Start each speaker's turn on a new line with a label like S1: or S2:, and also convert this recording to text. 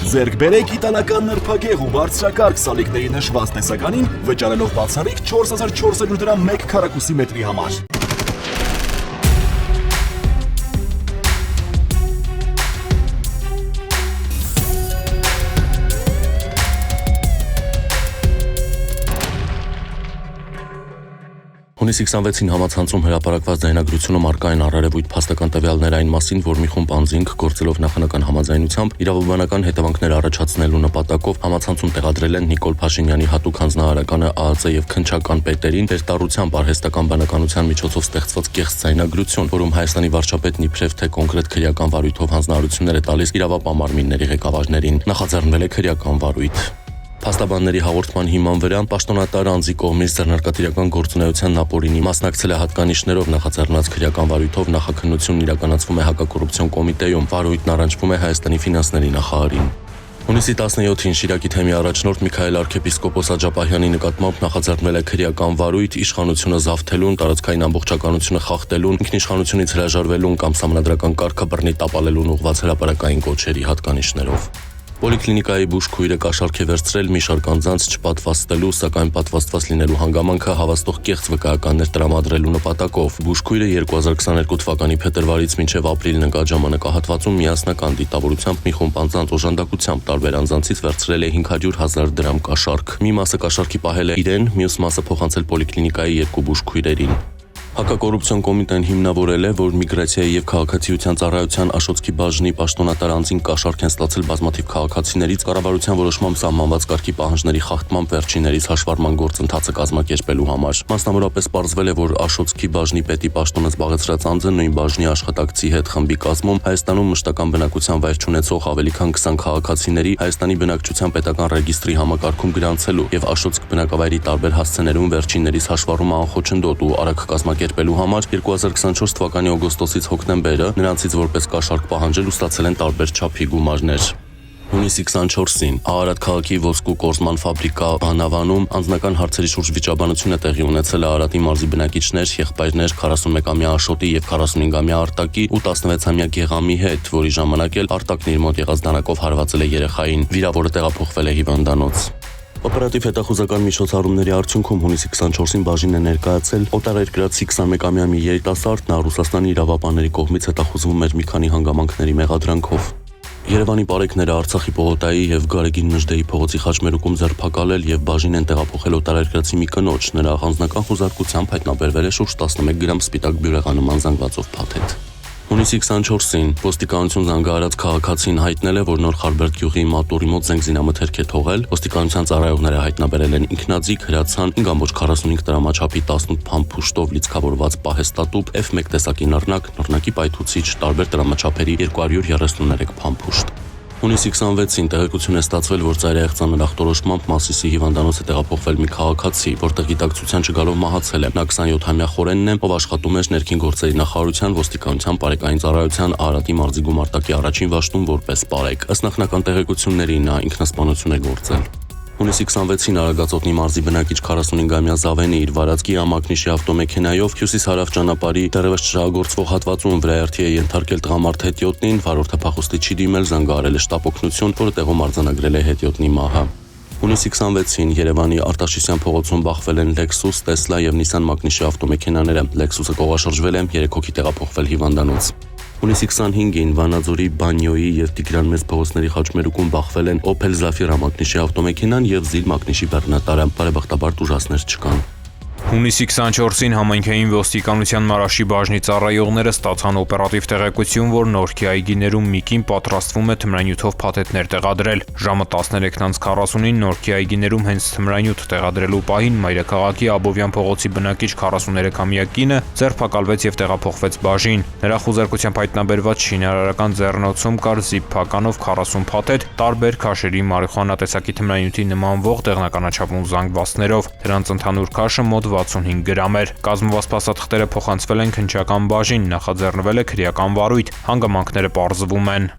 S1: Ձեռք բերեք իտալական նրբագեղ ու բարձրակարգ սալիկների նշված տեսականին, վճարելով բացառիկ 4400 դրամ 1 քառակուսի մետրի համար։
S2: Հունիսի 26-ին համացանցում հրապարակված ձայնագրությունում առկա են առերևույթ փաստական տվյալներ այն մասին, որ մի խումբ անձինք գործելով նախնական համաձայնությամբ իրավաբանական հետևանքներ առաջացնելու նպատակով համացանցում տեղադրել են Նիկոլ Փաշինյանի հատուկ հանձնարարականը ԱԱԾ եւ քննչական պետերին վերտառությամբ արհեստական բանականության միջոցով ստեղծված կեղծ ձայնագրություն, որում Հայաստանի վարչապետն իբրև թե կոնկրետ քրեական վարույթով հանձնարարություններ է տալիս իրավապահ մարմինների ղեկավարներին, նախաձեռնել է քրեական վարույթ։ Փաստաբանների հաղորդման հիման վրա պաշտոնատար անձի կողմից ձեռնարկատիրական գործունեության ապօրինի մասնակցել է հատկանիշներով նախաձեռնած քրեական վարույթով նախաքննությունն իրականացվում է հակակոռուպցիոն կոմիտեում, վարույթն առնչվում է Հայաստանի ֆինանսների նախարարին։ Հունիսի 17-ին Շիրակի թեմի առաջնորդ Միքայել arczepiskopos Աջապահյանի նկատմամբ նախաձեռնել է քրեական վարույթ իշխանությունը զավթելուն, տարածքային ամբողջականությունը խախտելուն, ինքնիշխանությունից հրաժարվելուն կամ սահմանադրական կարգը բռնի տապալելուն ուղղված հրապարակային կոչերի հատկանիշներով։ Պոլիկլինիկայի բուժքույրը կաշառք է վերցրել մի շարք անձանց չպատվաստելու, սակայն պատվաստված լինելու հանգամանքը հավաստող կեղծ վկայականներ տրամադրելու նպատակով։ Բուժքույրը 2022 թվականի փետրվարից մինչև ապրիլն ընկած ժամանակահատվածում միասնական դիտավորությամբ մի խումբ անձանց օժանդակությամբ տարբեր անձանցից վերցրել է 500,000 դրամ կաշառք։ Մի մասը կաշառքի պահել է իրեն, մյուս մասը փոխանցել պոլիկլինիկայի 2 բուժքույրերին։ Հակակոռուպցիոն կոմիտեն հիմնավորել է, որ միգրացիայի եւ քաղաքացիության ծառայության Աշոտսկի բաժնի պաշտոնատար անձին կաշառք են ստացել բազմաթիվ քաղաքացիներից կառավարության որոշմամբ սահմանված կարգի պահանջների խախտմամբ վերջիններիս հաշվառման գործընթացը կազմակերպելու համար։ Մասնավորապես պարզվել է, որ Աշոտսկի բաժնի պետի պաշտոնը զբաղեցրած անձը նույն բաժնի աշխատակցի հետ խմբի կազմում Հայաստանում մշտական բնակության վայր չունեցող ավելի քան 20 քաղաքացիների Հայաստանի բնակչության պետական ռեգիստրի համակարգում գրանցելու եւ Աշոտսկ բնակավայրի տարբեր հասցեներում վերջիններիս հաշվառումը անխոչնդոտ ու արագ կազմակերպելու համար 2024 թվականի օգոստոսից հոկտեմբերը նրանցից որպես կաշառք պահանջել ու ստացել են տարբեր չափի գումարներ։ Հունիսի 24-ին Արարատ քաղաքի ոսկու կորզման ֆաբրիկա Բանավանում անձնական հարցերի շուրջ վիճաբանություն է տեղի ունեցել Արարատի մարզի բնակիչներ, եղբայրներ 41-ամյա Աշոտի եւ 45-ամյա Արտակի ու 16-ամյա Գեղամի հետ, որի ժամանակ էլ Արտակն իր մոտ եղած դանակով հարվածել է երեխային, վիրավորը տեղափոխվել է հիվանդանոց։ Օպերատիվ հետախուզական միջոցառումների արդյունքում հունիսի 24-ին բաժինն է ներկայացել օտարերկրացի 21-ամյա մի երիտասարդ, նա Ռուսաստանի իրավապահների կողմից հետախուզվում էր մի քանի հանգամանքների մեղադրանքով։ Երևանի բարեկները Արցախի Պողոտայի եւ Գարեգին Նժդեի փողոցի խաչմերուկում ձերբակալել եւ բաժին են տեղափոխել օտարերկրացի մի կնոջ, նրա անձնական խոզարկությամբ հայտնաբերվել է շուրջ 11 գրամ սպիտակ բյուրեղանման զանգվածով փաթեթ։ Հունիսի 24-ին ոստիկանություն զանգահարած քաղաքացին հայտնել է, որ Նոր Խարբերդ գյուղի մատուռի մոտ զենգզինամթերք է թողել։ Ոստիկանության ծառայողները հայտնաբերել են ինքնաձիգ հրացան 5.45 տրամաչափի 18 փամփուշտով լիցքավորված պահեստատուփ F1 տեսակի նռնակի պայթուցիչ տարբեր տրամաչափերի 233 փամփուշտ։ Հունիսի 26-ին տեղեկություն է ստացվել, որ ծայրահեղձանն ախտորոշմամբ Մասիսի հիվանդանոց է տեղափոխվել մի քաղաքացի, որտեղ գիտակցության չգալով մահացել է։ Նա 27-ամյա Խորենն է, ով աշխատում էր ներքին գործերի նախարարության ոստիկանության բարեկային ծառայության Արարատի մարզի գումարտակի առաջին վաշտում որպես բարեկ։ Ըստ նախնական տեղեկությունների նա ինքնասպանություն է գործել։ Հունիսի 26-ին Արագածոտնի մարզի բնակիչ 45-ամյա Զավենը իր վարածքի ամակնիշի ավտոմեքենայով հյուսիս-հարավ ճանապարհի դեռևս չժահագործվող հատվածում վրայերթի է ենթարկել տղամարդ հետիոտնին, վարորդը փախուստի չի դիմել, զանգահարել է շտապ օգնություն, որը տեղում արձանագրել է հետիոտնի մահը։ Հունիսի 26-ին Երևանի Արտաշիսյան փողոցում բախվել են Lexus, Tesla եւ Nissan մակնիշի ավտոմեքենաները։ Lexus-ը կողաշրջվել է, 3 հոգի տեղափոխվել հիվանդանոց։ Հունիսի 25-ին Վանաձորի Բանյոյի եւ Տիգրան Մեծ փողոցների խաչմերուկում բախվել են Opel Zafira մակնիշի ավտոմեքենան եւ Zil մակնիշի բեռնատարը։ Բարեբախտաբար տուժածներ չկան։
S3: Հունիսի 24-ին համայնքային ոստիկանության Մարաշի բաժնի ծառայողները ստացան օպերատիվ տեղեկություն, որ Նորքի այգիներում մի կին պատրաստվում է թմրանյութով փաթեթներ տեղադրել։ Ժամը 13:40-ին Նորքի այգիներում հենց թմրանյութ տեղադրելու պահին Մայրաքաղաքի Աբովյան փողոցի բնակիչ 43-ամյա կինը ձերբակալվեց եւ տեղափոխվեց բաժին։ Նրա խուզարկությամբ հայտնաբերված շինարարական ձեռնոցում կար զիպ փականով 40 փաթեթ, տարբեր քաշերի մարիխուանա տեսակի թմրանյութի նմանվող դեղնականաչափուն զանգվածներով։ Դրանց ընդհանուր քաշը մոտ 65 գրամ էր։ Կազմված փաստաթղթերը փոխանցվել են քննչական բաժին, նախաձեռնվել է քրեական վարույթ, հանգամանքները պարզվում են։